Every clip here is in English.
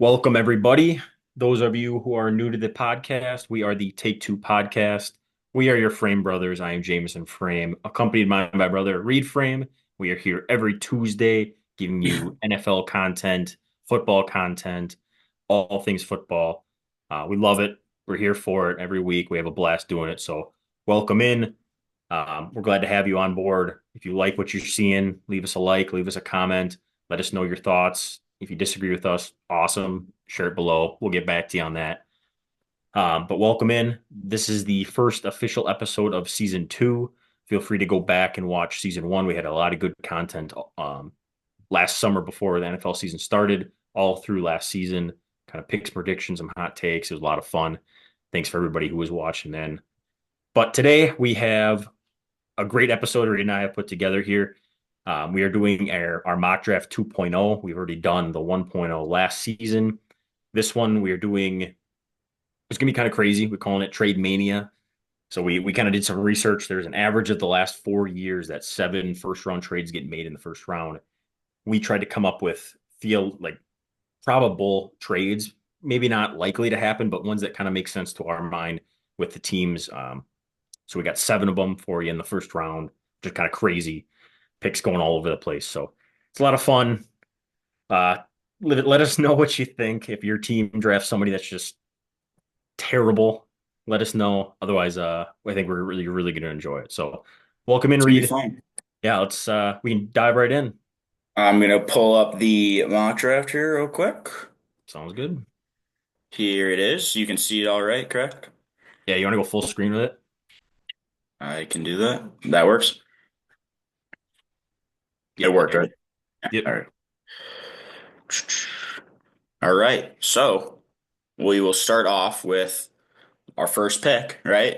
Welcome, everybody. Those of you who are new to the podcast, we are the Take Two podcast. We are your Frame brothers. I am Jameson Frame, accompanied by my brother Reed Frame. We are here every Tuesday giving you NFL content, football content, all things football. We love it. We're here for it every week. We have a blast doing it. So, welcome in. We're glad to have you on board. If you like what you're seeing, leave us a like, leave us a comment, let us know your thoughts. If you disagree with us, awesome. Share it below. We'll get back to you on that. But welcome in. This is the first official episode of season two. Feel free to go back and watch season one. We had a lot of good content last summer before the NFL season started, all through last season, kind of picks, predictions, and hot takes. It was a lot of fun. Thanks for everybody who was watching then. But today we have a great episode Reed and I have put together here. We are doing our mock draft 2.0. We've already done the 1.0 last season. This one we are doing, it's going to be kind of crazy. We're calling it Trade Mania. So we kind of did some research. There's an average of the last 4 years that 7 first round trades get made in the first round. We tried to come up with feel like probable trades, maybe not likely to happen, but ones that kind of make sense to our mind with the teams. So we got 7 of them for you in the first round, just kind of crazy picks going all over the place. So it's a lot of fun. Uh, let us know what you think. If your team drafts somebody that's just terrible, let us know. Otherwise, I think we're really going to enjoy it. So welcome in, It's gonna be Reed. fun. Yeah, we can dive right in. I'm gonna pull up the mock draft here real quick. Sounds good. Here it is. You can see it all right, correct? Yeah, you want to go full screen with it? I can do that. That works. It Yep, worked, there you right? go. Yeah. Yep. All right. All right. So we will start off with our first pick, right?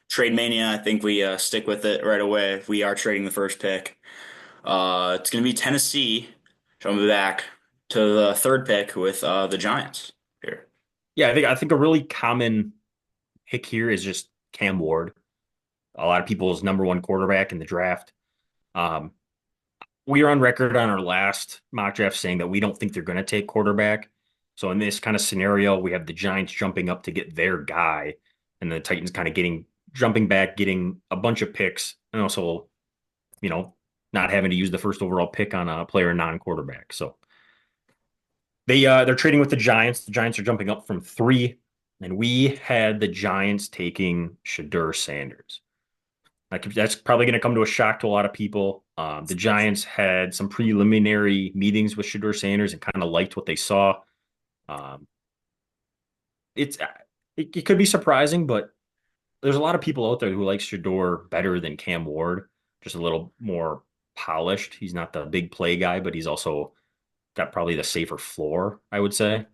Trade Mania. I think we stick with it right away. We are trading the first pick. It's gonna be Tennessee coming back to the third pick with the Giants here. Yeah, I think a really common pick here is just Cam Ward. A lot of people's number one quarterback in the draft. Um, we are on record on our last mock draft saying that we don't think they're going to take quarterback. So in this kind of scenario, we have the Giants jumping up to get their guy, and the Titans kind of jumping back, getting a bunch of picks, and also, you know, not having to use the first overall pick on a player non-quarterback. So they're trading with the Giants. The Giants are jumping up from 3, and we had the Giants taking Shedeur Sanders. Like that's probably going to come to a shock to a lot of people. The Giants had some preliminary meetings with Shedeur Sanders and kind of liked what they saw. Um, it's it could be surprising, but there's a lot of people out there who like Shedeur better than Cam Ward, just a little more polished. He's not the big play guy, but he's also got probably the safer floor, I would say.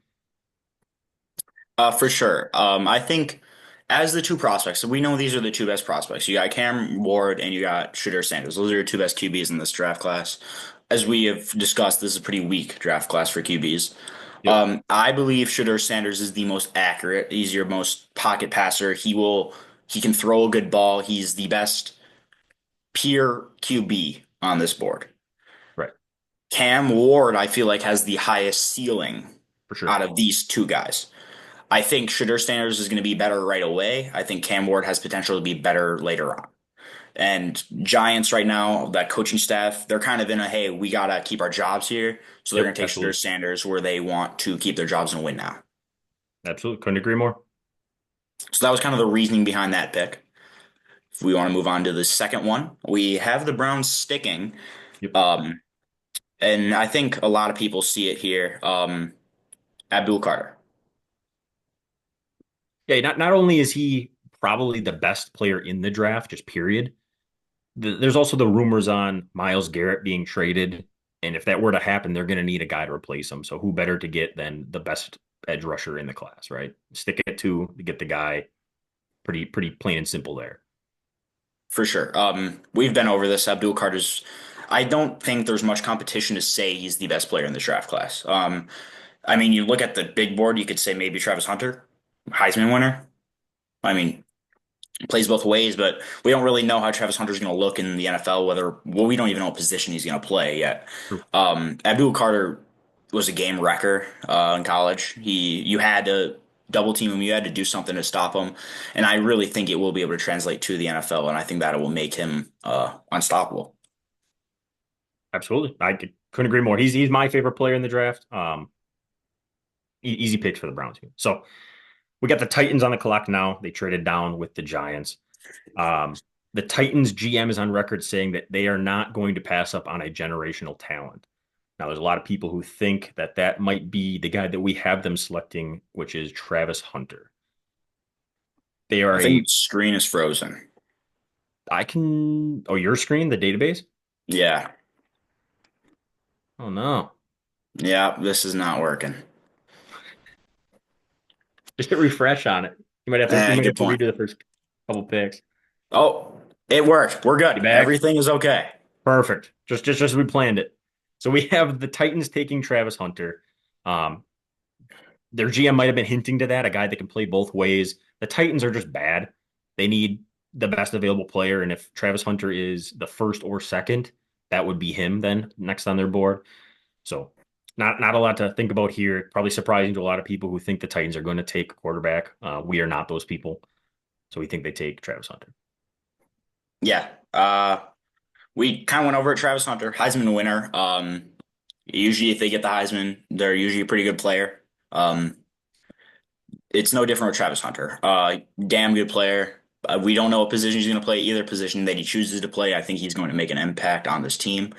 For sure. I think as the two prospects, so we know these are the two best prospects. You got Cam Ward and you got Shedeur Sanders. Those are your two best QBs in this draft class. As we have discussed, this is a pretty weak draft class for QBs. Yep. I believe Shedeur Sanders is the most accurate. He's your most pocket passer. He can throw a good ball. He's the best pure QB on this board. Right. Cam Ward, I feel like, has the highest ceiling For sure. out of these two guys. I think Shedeur Sanders is going to be better right away. I think Cam Ward has potential to be better later on. And Giants right now, that coaching staff, they're kind of in a hey, we gotta keep our jobs here. So they're Yep. going to take Shedeur Absolutely. Sanders where they want to keep their jobs and win now. Absolutely. Couldn't agree more. So that was kind of the reasoning behind that pick. If we want to move on to the second one, we have the Browns sticking. Yep. Um, and I think a lot of people see it here. Abdul Carter. Yeah. Not only is he probably the best player in the draft, just period. There's also the rumors on Myles Garrett being traded, and if that were to happen, they're going to need a guy to replace him. So who better to get than the best edge rusher in the class, right? Stick it to get the guy. Pretty plain and simple there. For sure. We've been over this. Abdul Carter's. I don't think there's much competition to say he's the best player in the draft class. I mean, you look at the big board, you could say maybe Travis Hunter, Heisman winner. I mean, plays both ways, but we don't really know how Travis Hunter's going to look in the NFL. We don't even know what position he's going to play yet. True. Abdul Carter. was a game wrecker in college. You had to double team him. You had to do something to stop him, and I really think it will be able to translate to the NFL, and I think that it will make him unstoppable. Absolutely. Couldn't agree more. He's my favorite player in the draft. Easy picks for the Browns here. So we got the Titans on the clock now. They traded down with the Giants. The Titans GM is on record saying that they are not going to pass up on a generational talent. Now, there's a lot of people who think that that might be the guy that we have them selecting, which is Travis Hunter. They I are think a, the screen is frozen. your screen, the database? Yeah, Oh, no. yeah, this is not working. Just hit refresh on it. We might Good have to point. redo the first couple picks. Oh, it worked. We're good. You back? Everything is okay. Perfect. Just as we planned it. So we have the Titans taking Travis Hunter. Um, their GM might have been hinting to that, a guy that can play both ways. The Titans are just bad. They need the best available player, and if Travis Hunter is the first or second, that would be him then next on their board. So not a lot to think about here. Probably surprising to a lot of people who think the Titans are going to take a quarterback. We are not those people, so we think they take Travis Hunter. Yeah. We kind of went over it. Travis Hunter, Heisman winner. Usually, if they get the Heisman, they're usually a pretty good player. Um, it's no different with Travis Hunter. Damn good player. We don't know what position he's going to play. Either position that he chooses to play, I think he's going to make an impact on this team.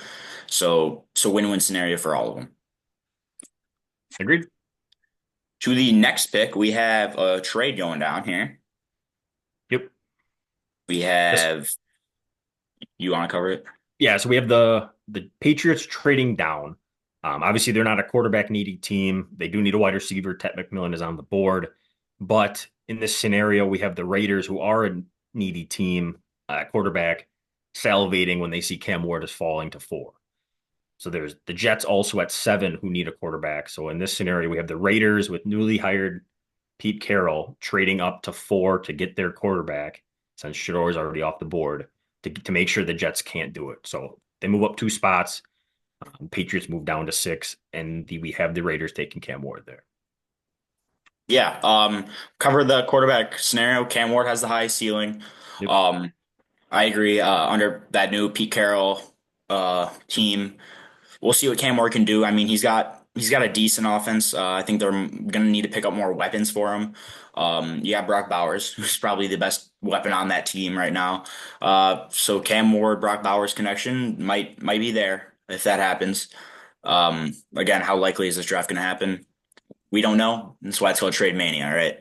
So win-win scenario for all of them. Agreed. To the next pick, we have a trade going down here. Yep. We Yes. have, you want to cover it? Yeah, so we have the Patriots trading down. Obviously, they're not a quarterback needy team. They do need a wide receiver. Ted McMillan is on the board, but in this scenario, we have the Raiders, who are a needy team, quarterback, salivating when they see Cam Ward is falling to 4. So there's the Jets also at 7 who need a quarterback. So in this scenario, we have the Raiders with newly hired Pete Carroll trading up to 4 to get their quarterback since Shador is already off the board to make sure the Jets can't do it. So they move up 2 spots. Patriots move down to 6, and we have the Raiders taking Cam Ward there. Yeah. Cover the quarterback scenario. Cam Ward has the highest ceiling. Yep. Um, I agree. Under that new Pete Carroll team, we'll see what Cam Ward can do. I mean, he's got a decent offense. I think they're going to need to pick up more weapons for him. You got Brock Bowers, who's probably the best weapon on that team right now. So Cam Ward, Brock Bowers connection might be there if that happens. Again, how likely is this draft going to happen? We don't know. That's why it's called Trade Mania, right?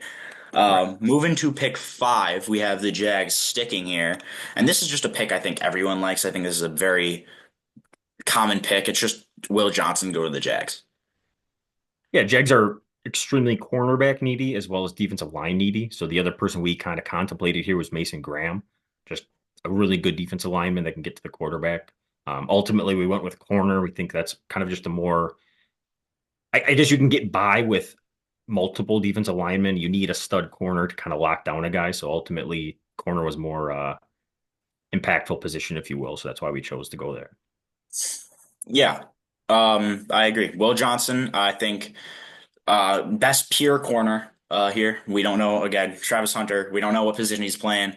Right. Moving to pick 5, we have the Jags sticking here. And this is just a pick I think everyone likes. I think this is a very common pick. It's just Will Johnson go to the Jags. Yeah, Jags are extremely cornerback needy as well as defensive line needy. So the other person we kind of contemplated here was Mason Graham, just a really good defensive lineman that can get to the quarterback. Ultimately, we went with corner. We think that's kind of just a more, I guess you can get by with multiple defensive linemen. You need a stud corner to kind of lock down a guy. So ultimately, corner was more impactful position, if you will. So that's why we chose to go there. Yeah. I agree. Will Johnson, I think best pure corner here. We don't know again, Travis Hunter, we don't know what position he's playing.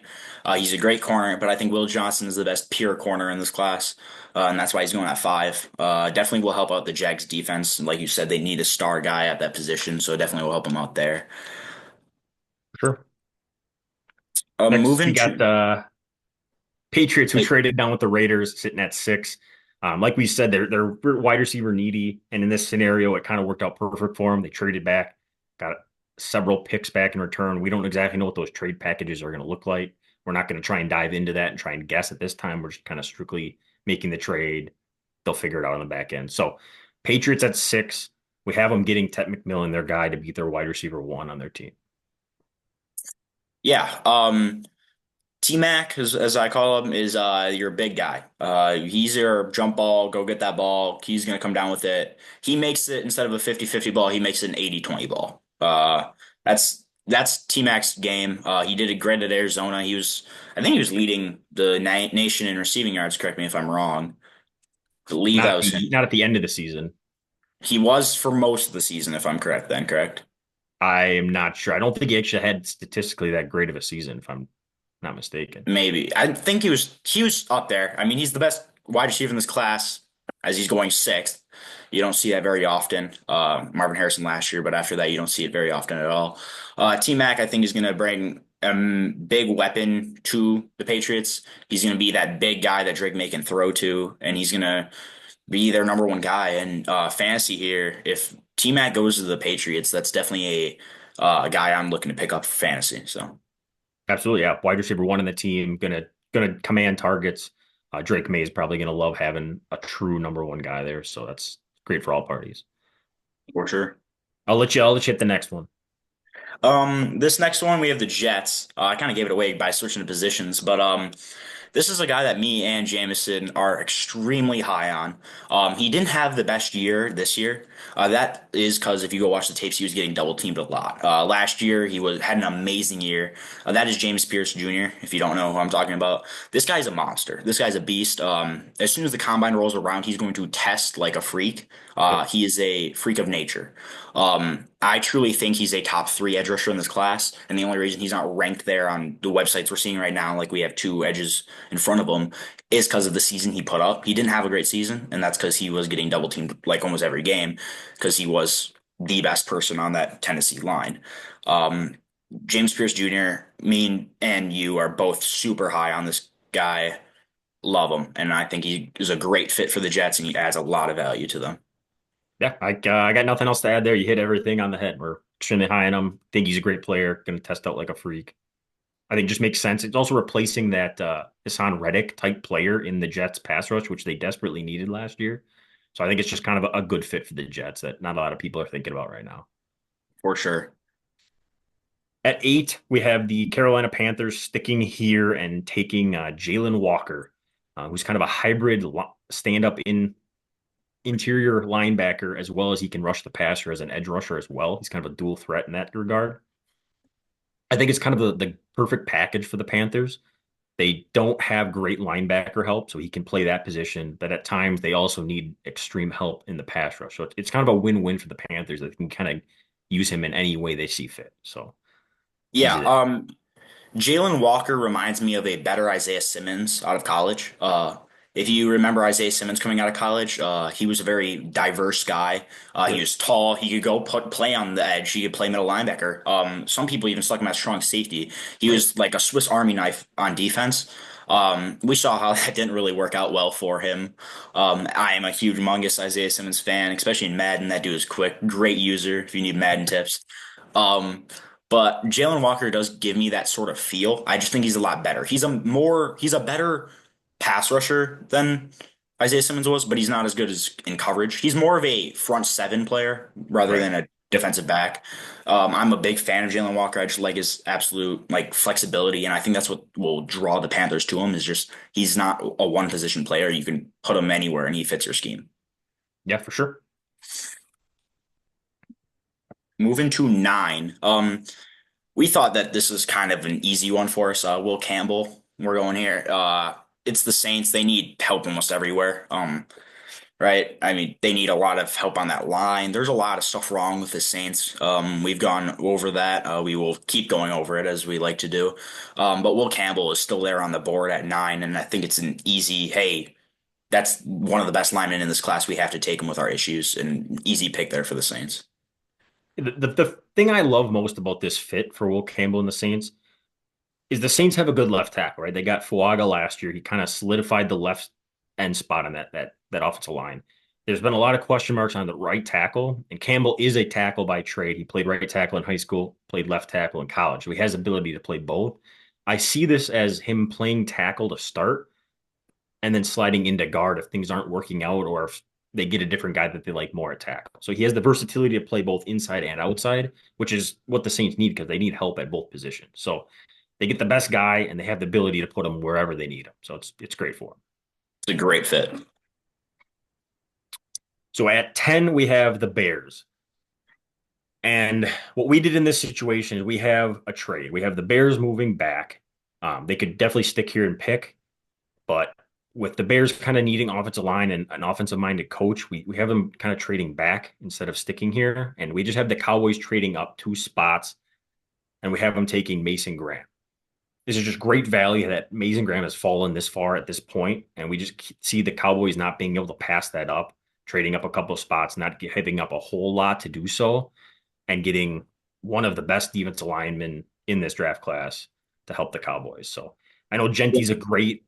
He's a great corner, but I think Will Johnson is the best pure corner in this class. And that's why he's going at 5. Definitely will help out the Jags defense. Like you said, they need a star guy at that position, so definitely will help them out there. Sure. Next, we Moving got to Patriots, who Wait, traded down with the Raiders, sitting at 6. Like we said, they're wide receiver needy, and in this scenario, it kind of worked out perfect for them. They traded back, got several picks back in return. We don't exactly know what those trade packages are going to look like. We're not going to try and dive into that and try and guess at this time. We're just kind of strictly making the trade. They'll figure it out on the back end. So, Patriots at 6. We have them getting Ted McMillan, their guy, to beat their wide receiver 1 on their team. yeah. T-Mac, as I call him, is your big guy. He's your jump ball, go get that ball. He's going to come down with it. He makes it instead of a 50-50 ball, he makes it an 80-20 ball. That's T-Mac's game. He did it great at Arizona. I think he was leading the nation in receiving yards. Correct me if I'm wrong. I believe Not that at was the him. not at the end of the season. He was for most of the season, if I'm correct then, correct? I am not sure. I don't think he actually had statistically that great of a season, if I'm not mistaken. Maybe. I think he was up there. I mean, he's the best wide receiver in this class as he's going sixth. You don't see that very often. Marvin Harrison last year, but after that, you don't see it very often at all. T Mac, I think, is going to bring a big weapon to the Patriots. He's going to be that big guy that Drake May can throw to, and he's going to be their number one guy. And fantasy here, if T Mac goes to the Patriots, that's definitely a guy I'm looking to pick up for fantasy. So Absolutely, yeah. Wide receiver one in the team, gonna command targets. Drake May is probably gonna love having a true number one guy there, so that's great for all parties. for sure. I'll let you hit the next one. This next one we have the Jets. I kind of gave it away by switching to positions, but this is a guy that me and Jameson are extremely high on. He didn't have the best year this year. That is because if you go watch the tapes, he was getting double teamed a lot. Last year he was had an amazing year. That is James Pierce Jr. If you don't know who I'm talking about, this guy's a monster. This guy's a beast. As soon as the combine rolls around, he's going to test like a freak. Yep. He is a freak of nature. I truly think he's a top three edge rusher in this class, and the only reason he's not ranked there on the websites we're seeing right now, like we have two edges in front of him, is because of the season he put up. He didn't have a great season, and that's because he was getting double teamed like almost every game because he was the best person on that Tennessee line. Um, James Pierce Jr., me and you are both super high on this guy. Love him, and I think he is a great fit for the Jets, and he adds a lot of value to them. Yeah, I got nothing else to add there. You hit everything on the head. We're extremely high on him. Think he's a great player. Going to test out like a freak. I think it just makes sense. It's also replacing that Hassan Reddick type player in the Jets pass rush, which they desperately needed last year. So I think it's just kind of a good fit for the Jets that not a lot of people are thinking about right now. For sure. At 8, we have the Carolina Panthers sticking here and taking Jalen Walker, who's kind of a hybrid stand-up in interior linebacker as well as he can rush the passer as an edge rusher as well. He's kind of a dual threat in that regard. I think it's kind of the perfect package for the Panthers. They don't have great linebacker help, so he can play that position. But at times, they also need extreme help in the pass rush. So it's kind of a win-win for the Panthers that they can kind of use him in any way they see fit. So he's Yeah, it. Jalen Walker reminds me of a better Isaiah Simmons out of college. If you remember Isaiah Simmons coming out of college, he was a very diverse guy. He Yep. was tall. He could go play on the edge. He could play middle linebacker. Some people even stuck him as strong safety. He Right. was like a Swiss Army knife on defense. We saw how that didn't really work out well for him. I am a huge, humongous Isaiah Simmons fan, especially in Madden. That dude is quick, great user if you need Madden tips. Um, but Jalen Walker does give me that sort of feel. I just think he's a lot better. He's a better pass rusher than Isaiah Simmons was, but he's not as good as in coverage. He's more of a front seven player rather Right. than a defensive back. I'm a big fan of Jalen Walker. I just like his absolute like flexibility, and I think that's what will draw the Panthers to him. Is just he's not a one position player. You can put him anywhere, and he fits your scheme. Yeah, for sure. Moving to nine. We thought that this was kind of an easy one for us. Will Campbell, we're going here. It's the Saints. They need help almost everywhere. Right? I mean, they need a lot of help on that line. There's a lot of stuff wrong with the Saints. We've gone over that. We will keep going over it as we like to do. But Will Campbell is still there on the board at nine, and I think it's an easy, hey, that's one of the best linemen in this class. We have to take him with our issues, and easy pick there for the Saints. The thing I love most about this fit for Will Campbell and the Saints is the Saints have a good left tackle, right? They got Fuaga last year. He kind of solidified the left end spot on that offensive line. There's been a lot of question marks on the right tackle, and Campbell is a tackle by trade. He played right tackle in high school, played left tackle in college. So he has ability to play both. I see this as him playing tackle to start and then sliding into guard if things aren't working out or if they get a different guy that they like more at tackle. So he has the versatility to play both inside and outside, which is what the Saints need because they need help at both positions. So they get the best guy and they have the ability to put him wherever they need him. So it's great for him. It's a great fit. So at 10, we have the Bears. And what we did in this situation is we have a trade. We have the Bears moving back. They could definitely stick here and pick, but with the Bears kind of needing offensive line and an offensive minded coach, we have them kind of trading back instead of sticking here. And we just have the Cowboys trading up 2 spots and we have them taking Mason Graham. This is just great value that Mason Graham has fallen this far at this point, and we just see the Cowboys not being able to pass that up, trading up a couple of spots, not giving up a whole lot to do so, and getting one of the best defensive linemen in this draft class to help the Cowboys. So I know Genty's a great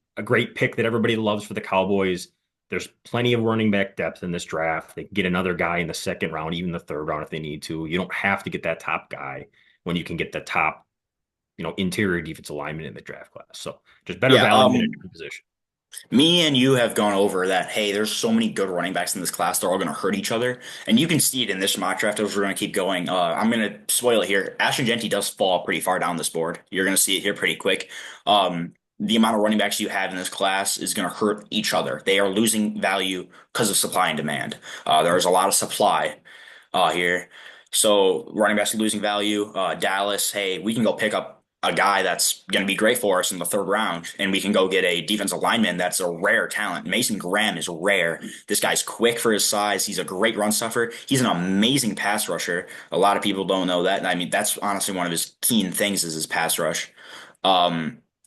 pick that everybody loves for the Cowboys. There's plenty of running back depth in this draft. They can get another guy in the second round, even the third round if they need to. You don't have to get that top guy when you can get the top, interior defensive lineman in the draft class. So just better Yeah, value at a different position. me and you have gone over that. Hey, there's so many good running backs in this class. They're all going to hurt each other, and you can see it in this mock draft as we're going to keep going. I'm going to spoil it here. Ashton Genty does fall pretty far down this board. You're going to see it here pretty quick. The amount of running backs you have in this class is going to hurt each other. They are losing value because of supply and demand. There's a lot of supply here. So running backs losing value. Dallas, hey, we can go pick up a guy that's going to be great for us in the third round, and we can go get a defensive lineman that's a rare talent. Mason Graham is rare. This guy's quick for his size. He's a great run stuffer. He's an amazing pass rusher. A lot of people don't know that. And I mean, that's honestly one of his keen things is his pass rush.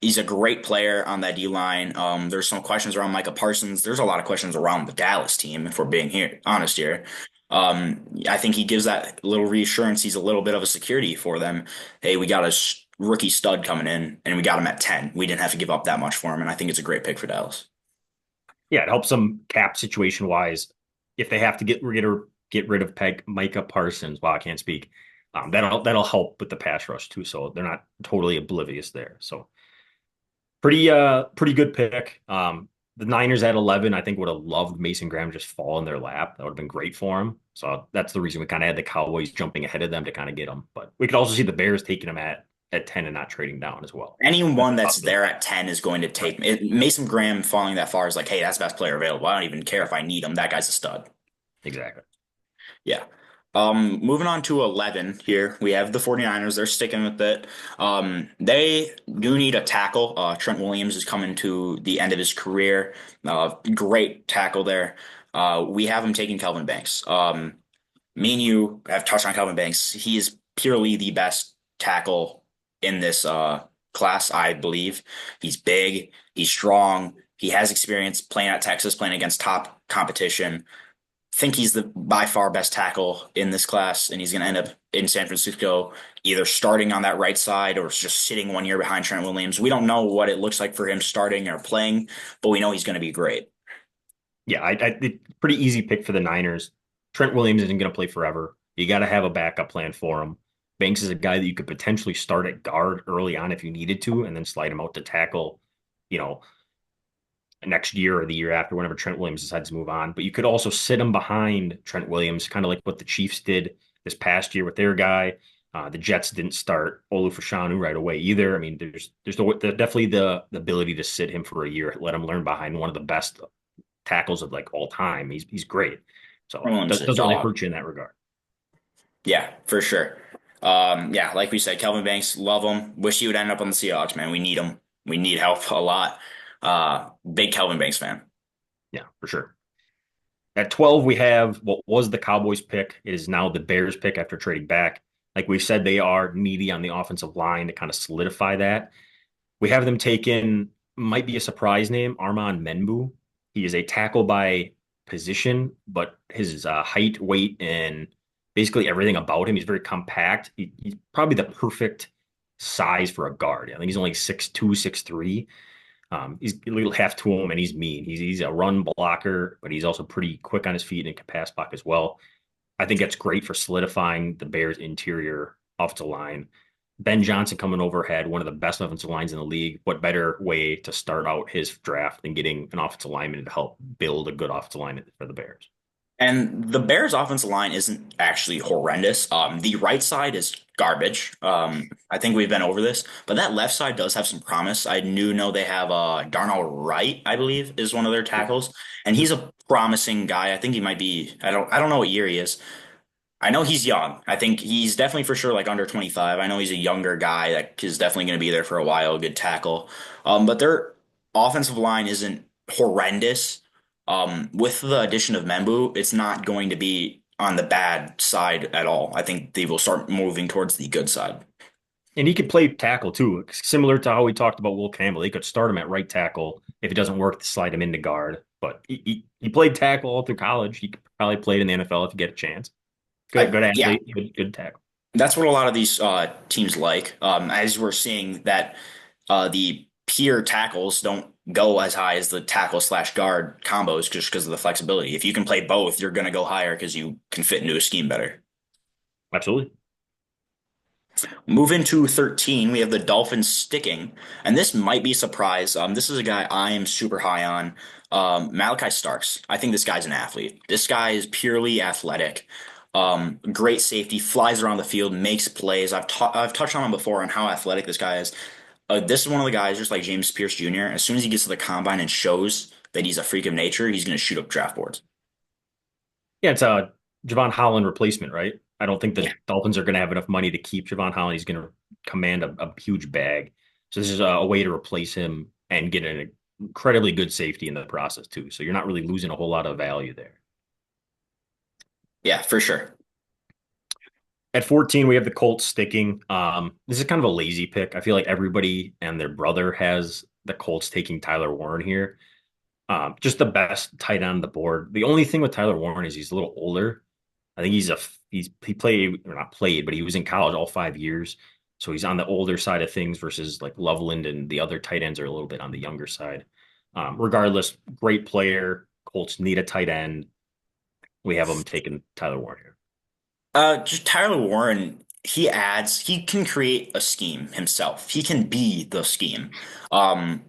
He's a great player on that D line. There's some questions around Micah Parsons. There's a lot of questions around the Dallas team, if we're being here honest here. I think he gives that little reassurance. He's a little bit of a security for them. Hey, we got a rookie stud coming in, and we got him at 10. We didn't have to give up that much for him, and I think it's a great pick for Dallas. Yeah, it helps them cap situation wise. If they have to get rid of Micah Parsons, wow, I can't speak. That'll help with the pass rush too. So they're not totally oblivious there. So pretty good pick. The Niners at 11, I think would have loved Mason Graham just fall in their lap. That would have been great for him. So that's the reason we kind of had the Cowboys jumping ahead of them to kind of get him. But we could also see the Bears taking him at 10 and not trading down as well. That's Anyone a that's possibility. there at 10 is going to Right. take it. Mason Graham falling that far is like, hey, that's the best player available. I don't even care if I need him. That guy's a stud. Exactly. Yeah. Moving on to 11 here, we have the 49ers. They're sticking with it. They do need a tackle. Trent Williams is coming to the end of his career. Great tackle there. We have him taking Kelvin Banks. Me and you have touched on Kelvin Banks. He is purely the best tackle in this class, I believe. He's big, he's strong, he has experience playing at Texas, playing against top competition. Think he's the by far best tackle in this class, and he's going to end up in San Francisco, either starting on that right side or just sitting 1 year behind Trent Williams. We don't know what it looks like for him starting or playing, but we know he's going to be great. Yeah, it's pretty easy pick for the Niners. Trent Williams isn't going to play forever. You got to have a backup plan for him. Banks is a guy that you could potentially start at guard early on if you needed to, and then slide him out to tackle, you know, next year or the year after, whenever Trent Williams decides to move on. But you could also sit him behind Trent Williams, kind of like what the Chiefs did this past year with their guy. The Jets didn't start Olu Fashanu right away either. I mean, definitely the ability to sit him for a year, let him learn behind one of the best tackles of like all time. He's great. So Trent Williams is a doesn't really dog. hurt you in that regard. Yeah, for sure. Yeah, like we said, Kelvin Banks, love him. Wish he would end up on the Seahawks, man. We need him. We need help a lot. Big Kelvin Banks fan. Yeah, for sure. At 12, we have what was the Cowboys pick. It is now the Bears pick after trading back. Like we said, they are needy on the offensive line to kind of solidify that. We have them taken, might be a surprise name, Armand Menbu. He is a tackle by position, but his height, weight, and basically everything about him, he's very compact. He's probably the perfect size for a guard. I think he's only 6'2", 6'3". He's a little half to him, and he's mean. He's a run blocker, but he's also pretty quick on his feet and can pass block as well. I think that's great for solidifying the Bears' interior offensive line. Ben Johnson coming over had one of the best offensive lines in the league. What better way to start out his draft than getting an offensive lineman to help build a good offensive line for the Bears? And the Bears' offensive line isn't actually horrendous. The right side is garbage. I think we've been over this, but that left side does have some promise. I do know they have Darnell Wright, I believe, is one of their Yeah. tackles, and he's a promising guy. I think he might be. I don't know what year he is. I know he's young. I think he's definitely for sure like under 25. I know he's a younger guy that is definitely going to be there for a while, a good tackle. But their offensive line isn't horrendous. With the addition of Membu, it's not going to be on the bad side at all. I think they will start moving towards the good side. And he could play tackle too, similar to how we talked about Will Campbell. He could start him at right tackle. If it doesn't work, slide him into guard. But he played tackle all through college. He probably played in the NFL if you get a chance. Good Yeah, athlete, good tackle. that's what a lot of these teams like. As we're seeing that the peer tackles don't go as high as the tackle slash guard combos just because of the flexibility. If you can play both, you're going to go higher because you can fit into a scheme better. Absolutely. Move into 13, we have the Dolphins sticking, and this might be a surprise. This is a guy I am super high on. Malachi Starks. I think this guy's an athlete. This guy is purely athletic. Great safety, flies around the field, makes plays. I've touched on him before on how athletic this guy is. This is one of the guys, just like James Pierce Jr. As soon as he gets to the combine and shows that he's a freak of nature, he's going to shoot up draft boards. Yeah, it's a Javon Holland replacement, right? I don't think Yeah. the Dolphins are going to have enough money to keep Javon Holland. He's going to command a huge bag. So this is a way to replace him and get an incredibly good safety in the process too. So you're not really losing a whole lot of value there. Yeah, for sure. At 14, we have the Colts sticking. This is kind of a lazy pick. I feel like everybody and their brother has the Colts taking Tyler Warren here. Just the best tight end on the board. The only thing with Tyler Warren is he's a little older. I think he played or not played, but he was in college all 5 years. So he's on the older side of things versus like Loveland and the other tight ends are a little bit on the younger side. Regardless, great player. Colts need a tight end. We have them taking Tyler Warren here. Just Tyler Warren, he can create a scheme himself. He can be the scheme. Um,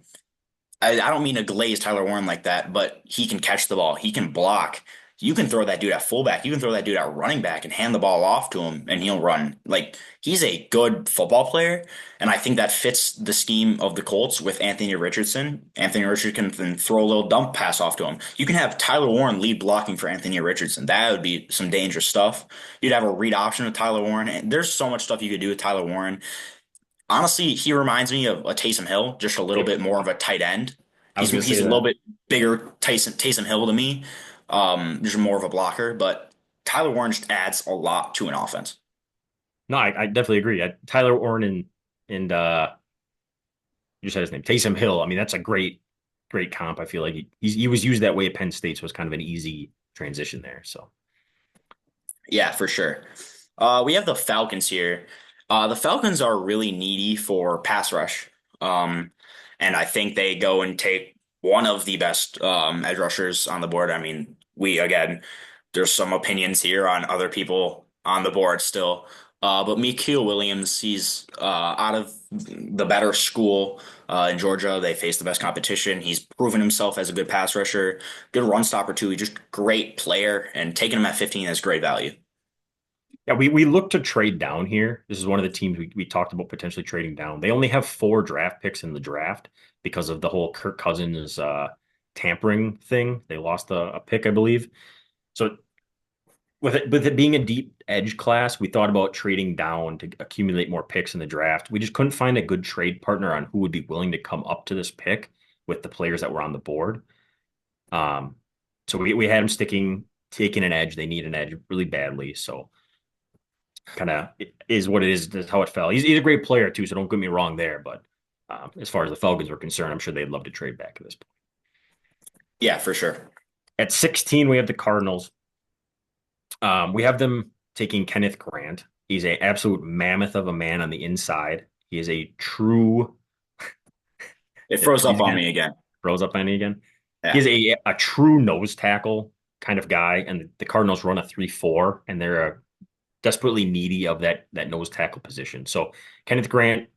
I don't mean to glaze Tyler Warren like that, but he can catch the ball. He can block. You can throw that dude at fullback. You can throw that dude at running back and hand the ball off to him, and he'll run. Like he's a good football player, and I think that fits the scheme of the Colts with Anthony Richardson. Anthony Richardson can throw a little dump pass off to him. You can have Tyler Warren lead blocking for Anthony Richardson. That would be some dangerous stuff. You'd have a read option with Tyler Warren, and there's so much stuff you could do with Tyler Warren. Honestly, he reminds me of a Taysom Hill, just a little Yep. bit more of a tight end. I was going to He's say a little that. bit bigger Taysom Hill to me. Just more of a blocker, but Tyler Warren just adds a lot to an offense. No, I definitely agree. Tyler Warren and you said his name, Taysom Hill. I mean, that's a great comp. I feel like he was used that way at Penn State, so it's kind of an easy transition there. So Yeah, for sure. We have the Falcons here. The Falcons are really needy for pass rush. Um, and I think they go and take one of the best edge rushers on the board. I mean, there's some opinions here on other people on the board still. But Mikael Williams, he's out of the better school in Georgia. They face the best competition. He's proven himself as a good pass rusher, good run stopper too. He's just great player, and taking him at 15 is great value. yeah, we look to trade down here. This is one of the teams we talked about potentially trading down. They only have 4 draft picks in the draft because of the whole Kirk Cousins tampering thing. They lost a pick, I believe. So with it being a deep edge class, we thought about trading down to accumulate more picks in the draft. We just couldn't find a good trade partner on who would be willing to come up to this pick with the players that were on the board. Um, so we had them taking an edge. They need an edge really badly. So kind of is what it is. That's how it fell. He's a great player too. So don't get me wrong there. But as far as the Falcons were concerned, I'm sure they'd love to trade back at this point. Yeah, for sure. At 16, we have the Cardinals. We have them taking Kenneth Grant. He's an absolute mammoth of a man on the inside. He is a true. It Did I froze freeze up on again? me again. Froze up on me again. He Yeah. is a true nose tackle kind of guy, and the Cardinals run a 3-4, and they're desperately needy of that nose tackle position. So Kenneth Grant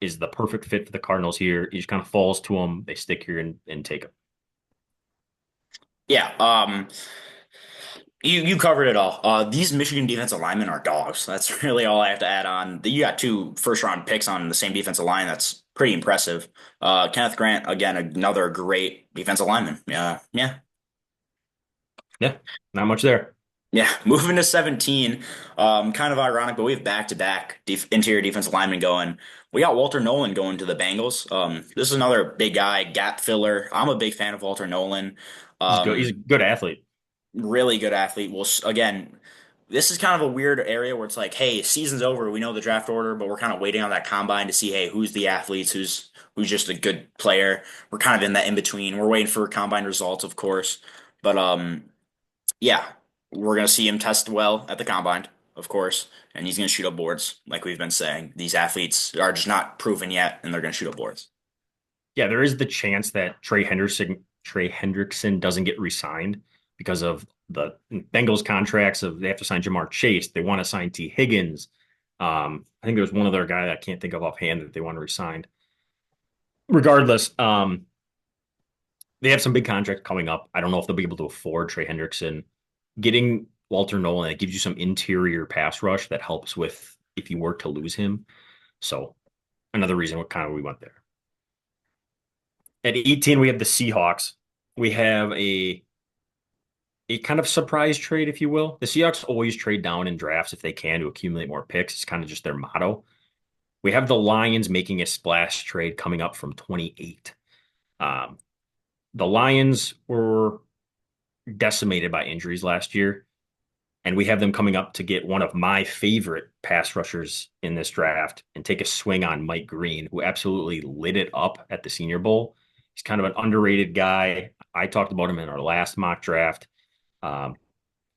is the perfect fit for the Cardinals here. He just kind of falls to them. They stick here and take him. Yeah. You covered it all. These Michigan defensive linemen are dogs. That's really all I have to add on. You got 2 first round picks on the same defensive line. That's pretty impressive. Kenneth Grant, again, another great defensive lineman. Yeah, yeah. Yeah, not much there. Yeah, moving to 17, kind of ironic, but we have back-to-back def interior defensive linemen going. We got Walter Nolan going to the Bengals. This is another big guy, gap filler. I'm a big fan of Walter Nolan. He's good. He's a Um, good athlete. Really good athlete. Well, again, this is kind of a weird area where it's like, hey, season's over. We know the draft order, but we're kind of waiting on that combine to see, hey, who's the athletes, who's just a good player. We're kind of in that in between. We're waiting for combine results, of course, but yeah, we're gonna see him test well at the combine, of course, and he's gonna shoot up boards, like we've been saying. These athletes are just not proven yet, and they're gonna shoot up boards. Yeah, there is the chance that Trey Hendrickson doesn't get re-signed because of the Bengals contracts of they have to sign Jamar Chase. They want to sign T. Higgins. I think there's one other guy that I can't think of offhand that they want to re-sign. Regardless, they have some big contracts coming up. I don't know if they'll be able to afford Trey Hendrickson. Getting Walter Nolan, it gives you some interior pass rush that helps with if you were to lose him. So another reason what kind of we went there. At 18, we have the Seahawks. We have a kind of surprise trade, if you will. The Seahawks always trade down in drafts if they can to accumulate more picks. It's kind of just their motto. We have the Lions making a splash trade coming up from 28. Um, the Lions were decimated by injuries last year, and we have them coming up to get one of my favorite pass rushers in this draft and take a swing on Mike Green, who absolutely lit it up at the Senior Bowl. He's kind of an underrated guy. I talked about him in our last mock draft. Um,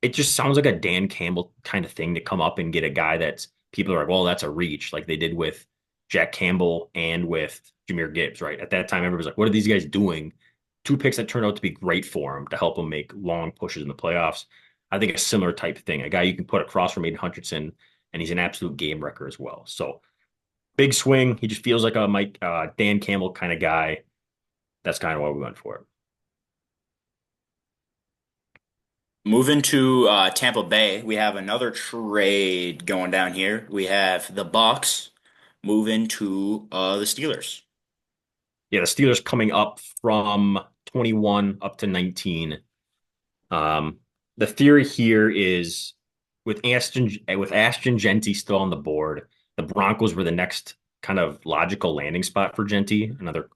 it just sounds like a Dan Campbell kind of thing to come up and get a guy that's people are like, well, that's a reach, like they did with Jack Campbell and with Jahmyr Gibbs, right? At that time, everybody was like, what are these guys doing? Two picks that turned out to be great for him to help him make long pushes in the playoffs. I think a similar type thing, a guy you can put across from Aiden Hutchinson, and he's an absolute game wrecker as well. So big swing. He just feels like a Mike Dan Campbell kind of guy. That's kind of why we went for it. Moving to Tampa Bay, we have another trade going down here. We have the Bucks moving to the Steelers. Yeah, the Steelers coming up from 21 up to 19. Um, the theory here is with Ashton Genty still on the board, the Broncos were the next kind of logical landing spot for Genty, another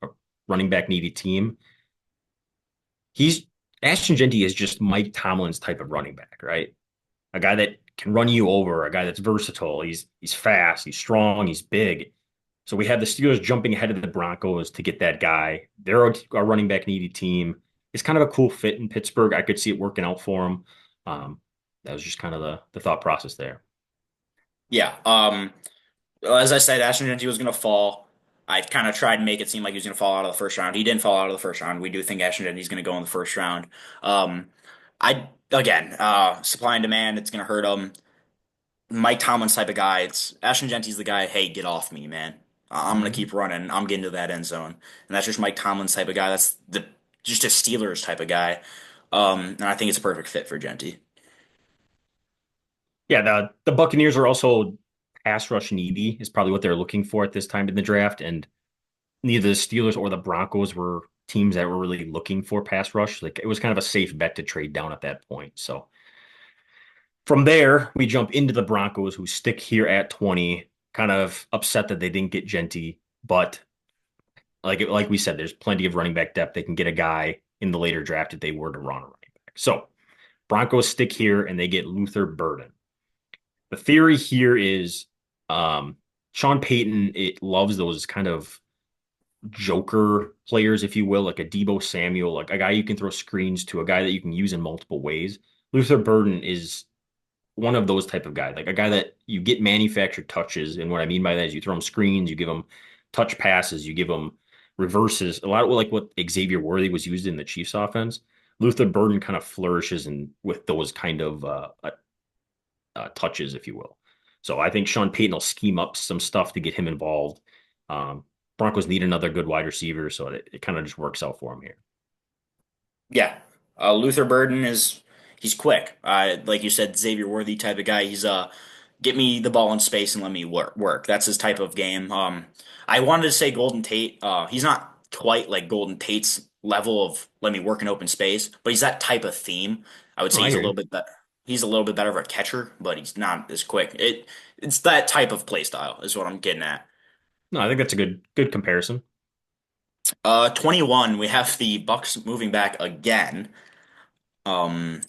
running back needy team. He's Ashton Genty is just Mike Tomlin's type of running back, right? A guy that can run you over, a guy that's versatile. He's fast, he's strong, he's big. So we have the Steelers jumping ahead of the Broncos to get that guy. They're a running back needy team. It's kind of a cool fit in Pittsburgh. I could see it working out for them. That was just kind of the thought process there. Yeah. As I said, Ashton Genty was going to fall. I kind of tried to make it seem like he was going to fall out of the first round. He didn't fall out of the first round. We do think Ashton Genty's going to go in the first round. I again, supply and demand. It's going to hurt him. Mike Tomlin's type of guy. It's Ashton Genty's the guy. Hey, get off me, man. I'm gonna Mhm. keep running. I'm getting to that end zone, and that's just Mike Tomlin's type of guy. That's the just a Steelers type of guy. And I think it's a perfect fit for Genty. Yeah, the Buccaneers are also pass rush needy, is probably what they're looking for at this time in the draft. And neither the Steelers or the Broncos were teams that were really looking for pass rush. Like it was kind of a safe bet to trade down at that point. So from there, we jump into the Broncos, who stick here at 20, kind of upset that they didn't get Genty, but like we said, there's plenty of running back depth. They can get a guy in the later draft if they were to run a running back. So Broncos stick here and they get Luther Burden. The theory here is Sean Payton it loves those kind of joker players, if you will, like a Debo Samuel, like a guy you can throw screens to, a guy that you can use in multiple ways. Luther Burden is one of those type of guys, like a guy that you get manufactured touches. And what I mean by that is you throw him screens, you give him touch passes, you give him reverses, a lot of like what Xavier Worthy was used in the Chiefs offense. Luther Burden kind of flourishes in with those kind of touches, if you will. So I think Sean Payton will scheme up some stuff to get him involved. Um, Broncos need another good wide receiver, so it kind of just works out for him here. Yeah, Luther Burden is he's quick. Like you said, Xavier Worthy type of guy. He's get me the ball in space and let me work. That's his type of game. I wanted to say Golden Tate. He's not quite like Golden Tate's level of let me work in open space, but he's that type of theme. I would No, say I he's a hear little you. bit better. He's a little bit better of a catcher, but he's not as quick. It's that type of play style is what I'm getting at. No, I think that's a good comparison. 21, we have the Bucks moving back again. Um,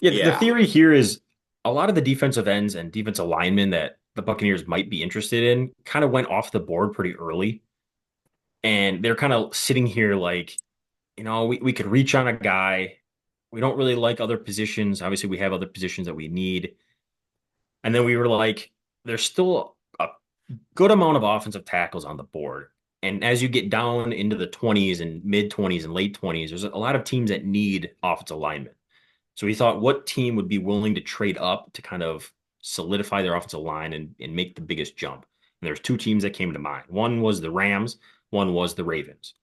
Yeah, the yeah. theory here is a lot of the defensive ends and defensive linemen that the Buccaneers might be interested in kind of went off the board pretty early. And they're kind of sitting here like, we could reach on a guy. We don't really like other positions. Obviously, we have other positions that we need. And then we were like, there's still a good amount of offensive tackles on the board. And as you get down into the 20s and mid 20s and late 20s, there's a lot of teams that need offensive linemen. So we thought, what team would be willing to trade up to kind of solidify their offensive line and make the biggest jump? And there's two teams that came to mind. One was the Rams, one was the Ravens.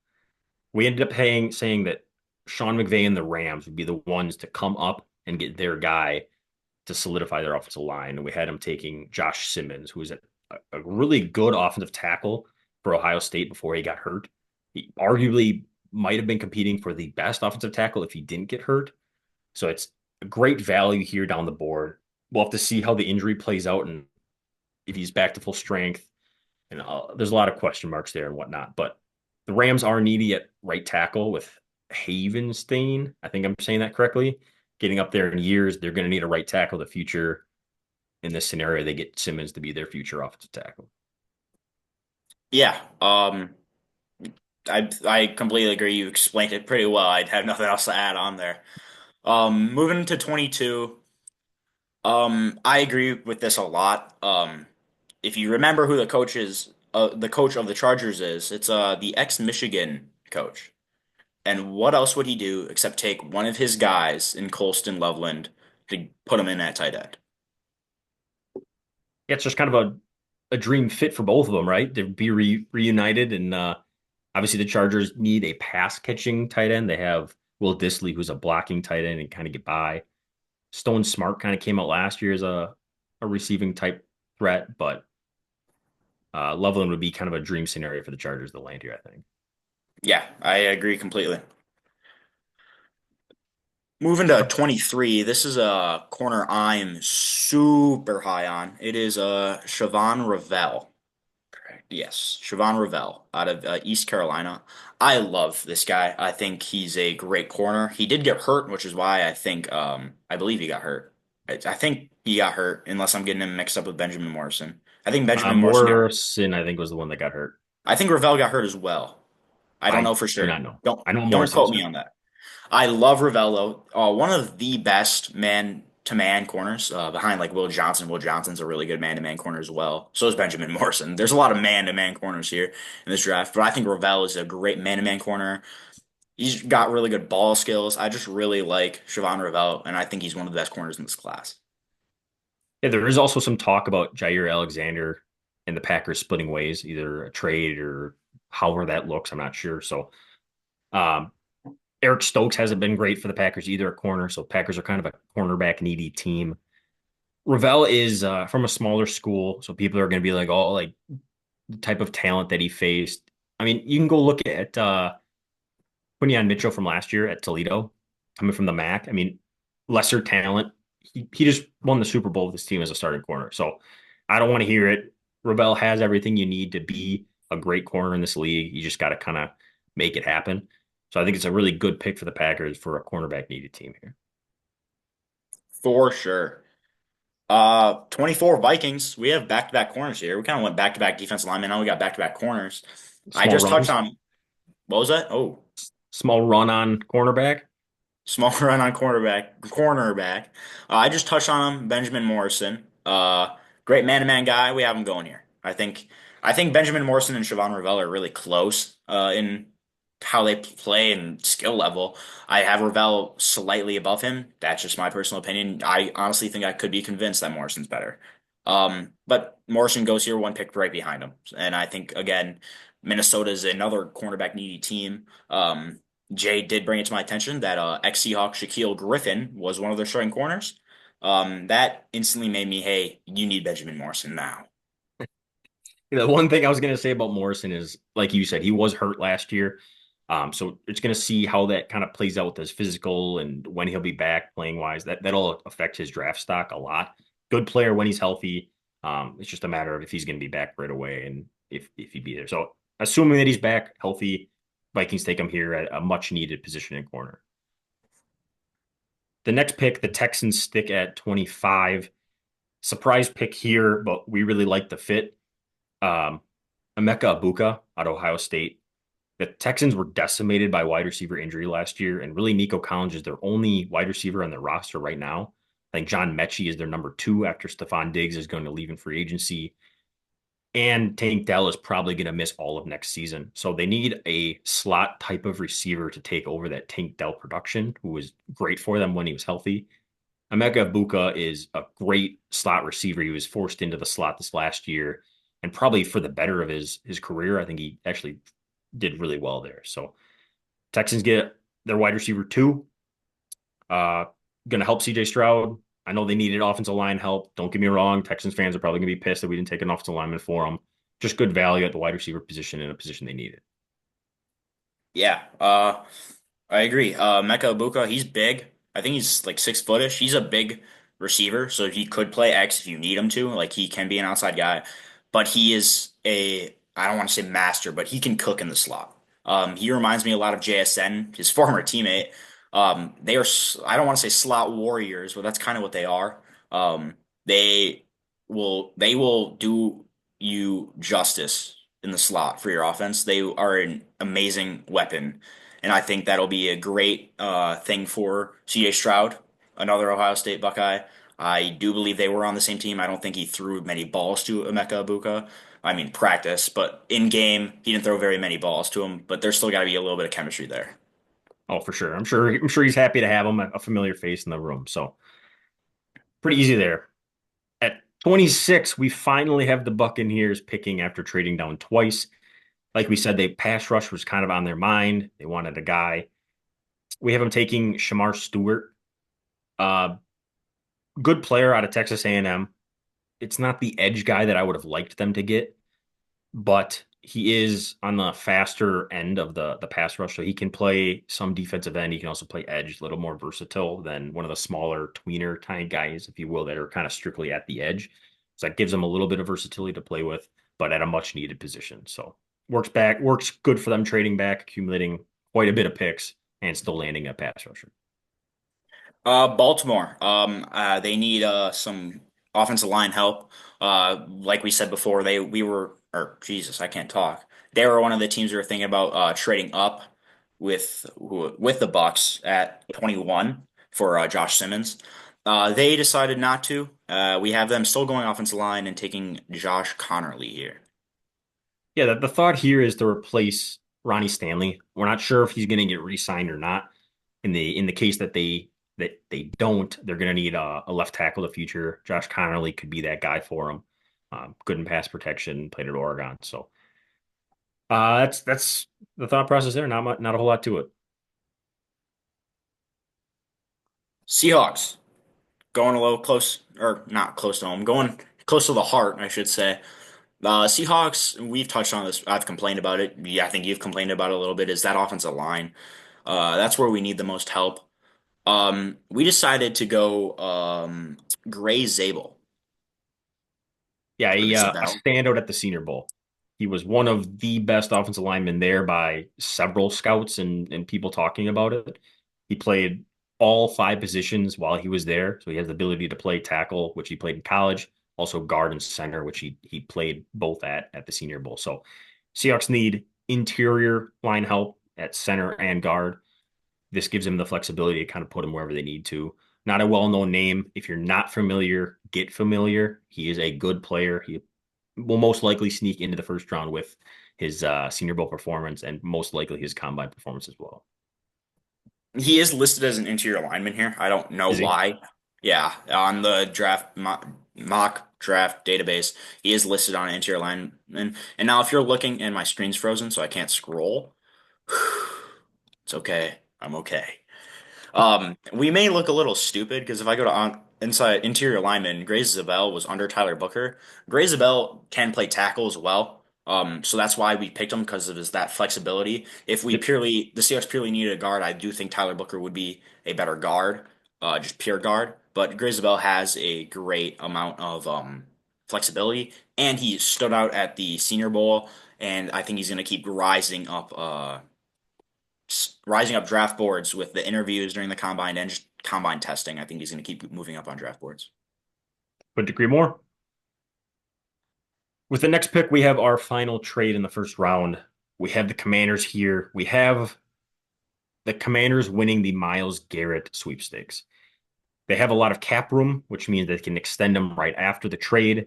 We ended up saying that Sean McVay and the Rams would be the ones to come up and get their guy to solidify their offensive line. And we had him taking Josh Simmons, who was a really good offensive tackle for Ohio State before he got hurt. He arguably might have been competing for the best offensive tackle if he didn't get hurt. So it's a great value here down the board. We'll have to see how the injury plays out and if he's back to full strength. And there's a lot of question marks there and whatnot. But the Rams are needy at right tackle with Havenstein. I think I'm saying that correctly. Getting up there in years, they're going to need a right tackle of the future. In this scenario, they get Simmons to be their future offensive tackle. Yeah. I completely agree. You explained it pretty well. I'd have nothing else to add on there. Moving to 22. I agree with this a lot. If you remember who the coach of the Chargers is, it's the ex-Michigan coach. And what else would he do except take one of his guys in Colston Loveland to put him in at tight end? Yeah, it's just kind of a dream fit for both of them, right? To be reunited. And obviously, the Chargers need a pass catching tight end. They have Will Disley, who's a blocking tight end and kind of get by. Stone Smart kind of came out last year as a receiving type threat, but Loveland would be kind of a dream scenario for the Chargers to land here, I think. Yeah, I agree completely. Moving to 23, this is a corner I'm super high on. It is Siobhan Ravel. Correct. Yes, Siobhan Ravel out of East Carolina. I love this guy. I think he's a great corner. He did get hurt, which is why I believe he got hurt. I think he got hurt, unless I'm getting him mixed up with Benjamin Morrison. I think Benjamin Morrison got hurt. Morrison, I think, was the one that got hurt. I think Ravel got hurt as well. I don't I know for do sure. not know. Don't I know don't Morrison's quote me hurt. on that. I love Ravello. One of the best man-to-man corners behind like Will Johnson. Will Johnson's a really good man-to-man corner as well. So is Benjamin Morrison. There's a lot of man-to-man corners here in this draft, but I think Ravel is a great man-to-man corner. He's got really good ball skills. I just really like Siobhan Ravel, and I think he's one of the best corners in this class. Yeah, there is also some talk about Jair Alexander and the Packers splitting ways, either a trade or however that looks. I'm not sure. So um, Eric Stokes hasn't been great for the Packers either at corner. So Packers are kind of a cornerback needy team. Ravel is from a smaller school, so people are going to be like, oh, like the type of talent that he faced. I mean, you can go look at Quinion Mitchell from last year at Toledo, coming from the MAC. I mean, lesser talent. He just won the Super Bowl with his team as a starting corner. So I don't want to hear it. Ravel has everything you need to be a great corner in this league. You just got to kind of make it happen. So I think it's a really good pick for the Packers for a cornerback needed team here. For sure. 24 Vikings. We have back-to-back corners here. We kind of went back-to-back defensive linemen. Now we got back-to-back corners. I Small just touched runs, on what was that? Oh, small run on cornerback. small run on cornerback. Cornerback. I just touched on him, Benjamin Morrison. Great man-to-man guy. We have him going here. I think Benjamin Morrison and Siobhan Ravel are really close in how they play and skill level. I have Ravel slightly above him. That's just my personal opinion. I honestly think I could be convinced that Morrison's better. But Morrison goes here one pick right behind him. And I think again, Minnesota is another cornerback needy team. Jay did bring it to my attention that ex-Seahawk Shaquille Griffin was one of their starting corners. That instantly made me, hey, you need Benjamin Morrison now. The one thing I was going to say about Morrison is, like you said, he was hurt last year. So it's going to see how that kind of plays out with his physical and when he'll be back playing wise. That'll affect his draft stock a lot. Good player when he's healthy. It's just a matter of if he's going to be back right away and if he'd be there. So assuming that he's back healthy, Vikings take him here at a much needed position in corner. The next pick, the Texans stick at 25. Surprise pick here, but we really like the fit. Um, Emeka Ibuka out of Ohio State. The Texans were decimated by wide receiver injury last year, and really Nico Collins is their only wide receiver on their roster right now. I think John Mechie is their number two after Stephon Diggs is going to leave in free agency. And Tank Dell is probably going to miss all of next season. So they need a slot type of receiver to take over that Tank Dell production, who was great for them when he was healthy. Emeka Ibuka is a great slot receiver. He was forced into the slot this last year, and probably for the better of his career. I think he actually did really well there. So Texans get their wide receiver two. Uh, going to help CJ Stroud. I know they needed offensive line help. Don't get me wrong. Texans fans are probably going to be pissed that we didn't take an offensive lineman for them. Just good value at the wide receiver position in a position they needed. Yeah, I agree. Mecca Ibuka, he's big. I think he's like 6 footish. He's a big receiver, so he could play X if you need him to. Like he can be an outside guy, but he is I don't want to say master, but he can cook in the slot. He reminds me a lot of JSN, his former teammate. They are, I don't want to say slot warriors, but that's kind of what they are. Um, they they will do you justice in the slot for your offense. They are an amazing weapon. And I think that'll be a great thing for CJ Stroud, another Ohio State Buckeye. I do believe they were on the same team. I don't think he threw many balls to Emeka Ibuka. I mean, practice, but in game, he didn't throw very many balls to him. But there's still got to be a little bit of chemistry there. Oh, for sure. I'm sure he's happy to have him, a familiar face in the room. So pretty easy there. At 26, we finally have the Buccaneers picking after trading down twice. Like we said, they pass rush was kind of on their mind. They wanted a guy. We have them taking Shamar Stewart, uh, good player out of Texas A&M. It's not the edge guy that I would have liked them to get, but he is on the faster end of the pass rush, so he can play some defensive end. He can also play edge, a little more versatile than one of the smaller tweener kind of guys, if you will, that are kind of strictly at the edge. So that gives him a little bit of versatility to play with, but at a much needed position. So works good for them trading back, accumulating quite a bit of picks, and still landing a pass rusher. Baltimore. They need some offensive line help. Like we said before, we were or Jesus, I can't talk. They were one of the teams we were thinking about trading up with the Bucks at 21 for Josh Simmons. They decided not to. We have them still going offensive line and taking Josh Connerly here. Yeah, the thought here is to replace Ronnie Stanley. We're not sure if he's going to get re-signed or not. In the case that they don't, they're going to need a left tackle of the future. Josh Connerly could be that guy for them. Good in pass protection, played at Oregon. So that's the thought process there. Not a whole lot to it. Seahawks going a little close, or not close to home, going close to the heart, I should say. Seahawks, we've touched on this. I've complained about it. Yeah, I think you've complained about it a little bit. Is that offensive line? That's where we need the most help. We decided to go Gray Zabel Yeah, for the a Zabel. standout at the Senior Bowl. He was one of the best offensive linemen there by several scouts and people talking about it. He played all five positions while he was there, so he has the ability to play tackle, which he played in college, also guard and center, which he played both at the Senior Bowl. So Seahawks need interior line help at center and guard. This gives him the flexibility to kind of put him wherever they need to. Not a well-known name. If you're not familiar, get familiar. He is a good player. He will most likely sneak into the first round with his Senior Bowl performance and most likely his combine performance as well. He is listed as an interior lineman here. I don't know Is he? why. Yeah, on the mock draft database, he is listed on interior lineman. And now, if you're looking, and my screen's frozen, so I can't scroll. It's okay. I'm okay. We may look a little stupid because if I go to inside interior lineman, Gray Zabel was under Tyler Booker. Gray Zabel can play tackle as well. So that's why we picked him because of his that flexibility. If we Yep. purely the Seahawks purely needed a guard, I do think Tyler Booker would be a better guard, just pure guard. But Grisabel has a great amount of flexibility, and he stood out at the Senior Bowl, and I think he's going to keep rising up draft boards with the interviews during the combine and just combine testing. I think he's going to keep moving up on draft boards. Couldn't agree more. With the next pick, we have our final trade in the first round. We have the Commanders here. We have the Commanders winning the Myles Garrett sweepstakes. They have a lot of cap room, which means they can extend them right after the trade.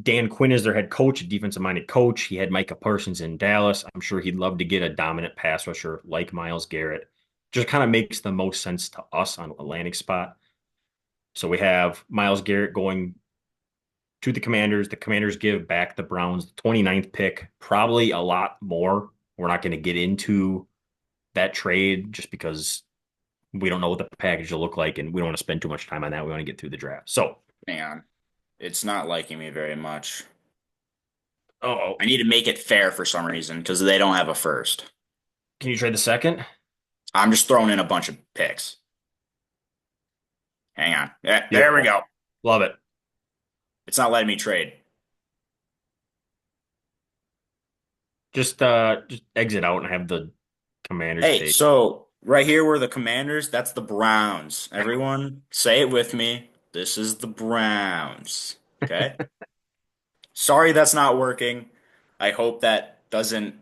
Dan Quinn is their head coach, a defensive minded coach. He had Micah Parsons in Dallas. I'm sure he'd love to get a dominant pass rusher like Myles Garrett. Just kind of makes the most sense to us on a landing spot. So we have Myles Garrett going to the Commanders. The Commanders give back the Browns the 29th pick, probably a lot more. We're not going to get into that trade just because we don't know what the package will look like and we don't want to spend too much time on that. We want to get through the draft. So, Man, it's not liking me very much. oh, I need to make it fair for some reason because they don't have a first. can you trade the second? I'm just throwing in a bunch of picks. Hang on. There we Beautiful. go. Love it. It's not letting me trade. Just exit out and have the Commanders Hey, take. so right here were the Commanders. That's the Browns. Everyone, say it with me. This is the Browns. Okay? Sorry that's not working. I hope that doesn't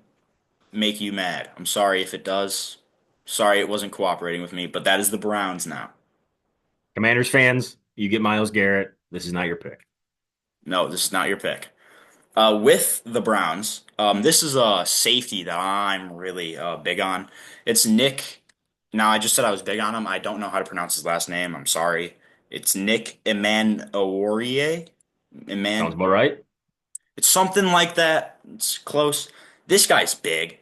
make you mad. I'm sorry if it does. Sorry it wasn't cooperating with me, but that is the Browns now. Commanders fans, you get Myles Garrett. This is not your pick. No, this is not your pick. With the Browns, this is a safety that I'm really big on. It's Nick. Now, I just said I was big on him. I don't know how to pronounce his last name. I'm sorry. It's Nick Eman. Sounds Eman. about right. It's something like that. It's close. This guy's big.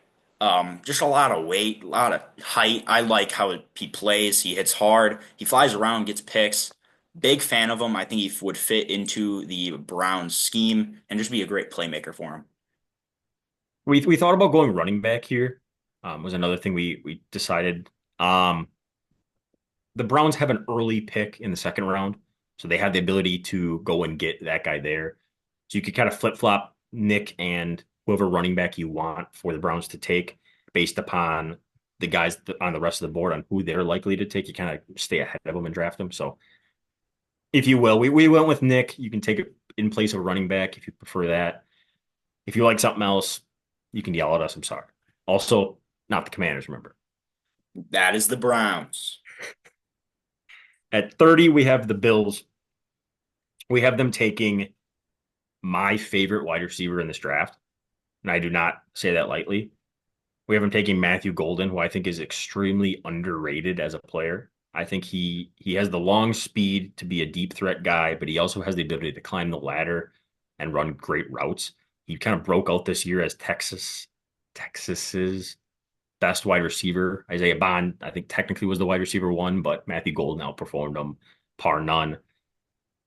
Just a lot of weight, a lot of height. I like how he plays. He hits hard. He flies around, gets picks. Big fan of him. I think he would fit into the Browns scheme and just be a great playmaker for him. We thought about going running back here. Was another thing we decided. The Browns have an early pick in the second round, so they have the ability to go and get that guy there. So you could kind of flip flop Nick and whoever running back you want for the Browns to take based upon the guys on the rest of the board on who they're likely to take. You kind of stay ahead of them and draft them. So if you will, we went with Nick. You can take it in place of running back if you prefer that. If you like something else, you can yell at us. I'm sorry. Also, not the Commanders, remember. That is the Browns. At 30, we have the Bills. We have them taking my favorite wide receiver in this draft. And I do not say that lightly. We have him taking Matthew Golden, who I think is extremely underrated as a player. I think he has the long speed to be a deep threat guy, but he also has the ability to climb the ladder and run great routes. He kind of broke out this year as Texas's best wide receiver. Isaiah Bond, I think technically was the wide receiver one, but Matthew Golden outperformed him par none.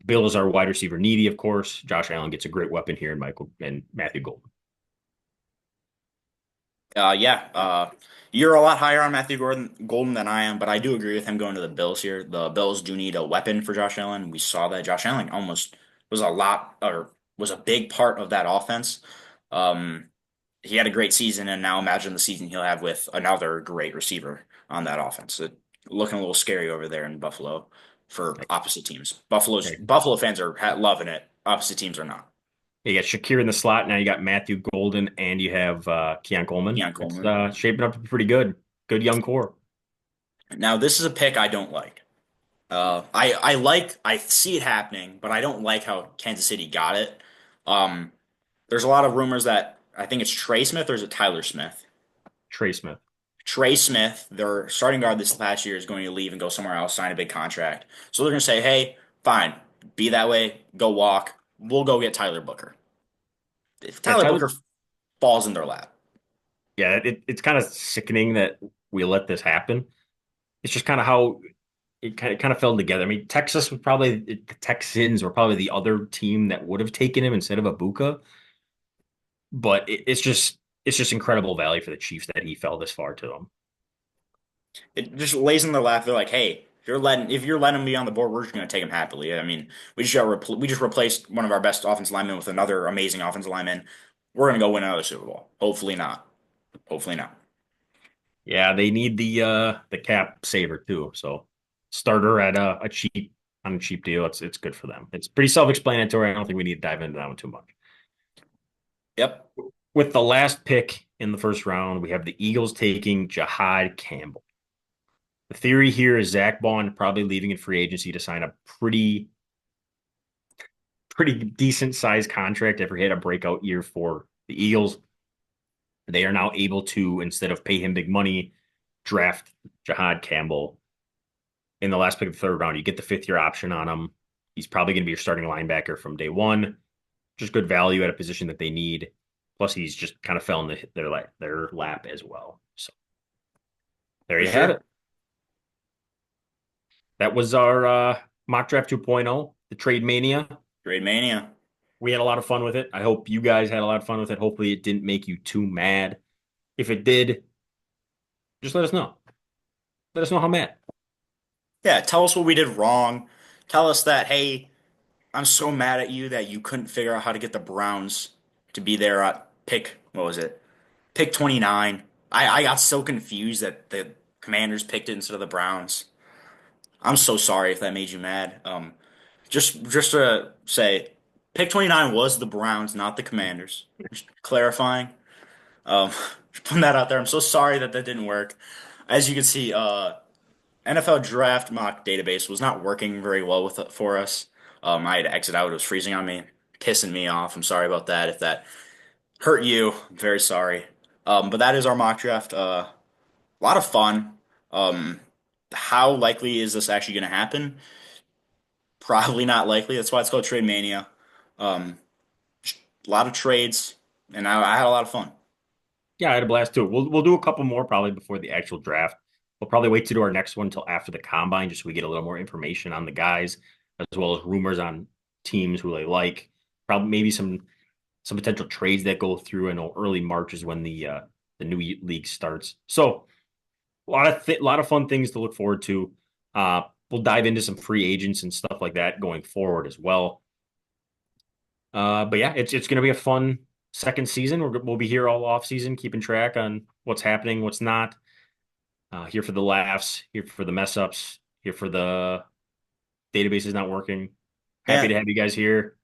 Bills are wide receiver needy, of course. Josh Allen gets a great weapon here in Michael and Matthew Golden. Yeah, you're a lot higher on Golden than I am, but I do agree with him going to the Bills here. The Bills do need a weapon for Josh Allen. We saw that Josh Allen almost was a lot or was a big part of that offense. Um, he had a great season, and now imagine the season he'll have with another great receiver on that offense. Looking a little scary over there in Buffalo for opposite teams. Buffalo fans are loving it. Opposite teams are not. You got Shakir in the slot. Now you got Matthew Golden and you have Keon Coleman. Keon It's Coleman. shaping up to be pretty good. Good young core. Now this is a pick I don't like. I see it happening, but I don't like how Kansas City got it. Um, there's a lot of rumors that I think it's Trey Smith or is it Tyler Smith? Trey Smith. Trey Smith, their starting guard this past year, is going to leave and go somewhere else, sign a big contract. So they're going to say, "Hey, fine, be that way, go walk. We'll go get Tyler Booker." If Yeah, Tyler Booker falls in their lap, yeah, it's kind of sickening that we let this happen. It's just kind of how it kind of fell together. I mean, the Texans were probably the other team that would have taken him instead of Abuka. but it's just incredible value for the Chiefs that he fell this far to them. It just lays in their lap. They're like, hey, if you're letting him be on the board, we're just going to take him happily. I mean, we just replaced one of our best offensive linemen with another amazing offensive lineman. We're going to go win another Super Bowl. Hopefully not. Hopefully not. Yeah, they need the cap saver too. So starter at a cheap on a cheap deal. It's good for them. It's pretty self-explanatory. I don't think we need to dive into that one too much. Yep, With the last pick in the first round, we have the Eagles taking Jahad Campbell. The theory here is Zach Bond probably leaving in free agency to sign a pretty decent sized contract after he had a breakout year for the Eagles. They are now able to, instead of pay him big money, draft Jahad Campbell in the last pick of the third round. You get the fifth-year option on him. He's probably going to be your starting linebacker from day one. Just good value at a position that they need. Plus, he's just kind of fell in their lap as well. So there for you have sure. it. That was our mock draft 2.0, the trade mania. Great Mania. We had a lot of fun with it. I hope you guys had a lot of fun with it. Hopefully, it didn't make you too mad. If it did, just let us know. Let us know how mad. Yeah, tell us what we did wrong. Tell us that, hey, I'm so mad at you that you couldn't figure out how to get the Browns to be there at pick, what was it? Pick 29. I got so confused that the Commanders picked it instead of the Browns. I'm so sorry if that made you mad. Just to say, pick 29 was the Browns, not the Commanders. Just clarifying. Um, just putting that out there. I'm so sorry that that didn't work. As you can see, NFL Draft mock database was not working very well for us. I had to exit out. It was freezing on me, pissing me off. I'm sorry about that. If that hurt you, I'm very sorry. But that is our mock draft. A lot of fun. Um, how likely is this actually going to happen? Probably not likely. That's why it's called Trade Mania. Um, a lot of trades, and I had a lot of fun. Yeah, I had a blast too. We'll do a couple more probably before the actual draft. We'll probably wait to do our next one until after the combine, just so we get a little more information on the guys, as well as rumors on teams who they like. Probably maybe some potential trades that go through. I know early March is when the new league starts. So a lot of fun things to look forward to. We'll dive into some free agents and stuff like that going forward as well. But yeah, it's going to be a fun second season. We'll be here all off season, keeping track on what's happening, what's not. Here for the laughs, here for the mess ups, here for the database is not working. Happy Yeah, to have you guys here.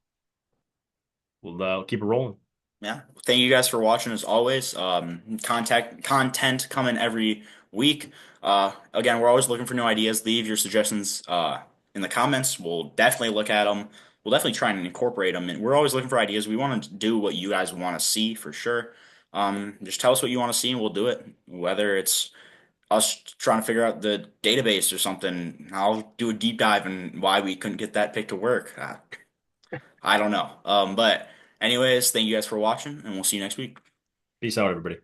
We'll keep it rolling. yeah. Thank you guys for watching as always. Content coming every week. Again, we're always looking for new ideas. Leave your suggestions in the comments. We'll definitely look at them. We'll definitely try and incorporate them. And we're always looking for ideas. We want to do what you guys want to see for sure. Just tell us what you want to see and we'll do it. Whether it's us trying to figure out the database or something, I'll do a deep dive in why we couldn't get that pick to work. I don't know. But anyways, thank you guys for watching, and we'll see you next week. Peace out, everybody.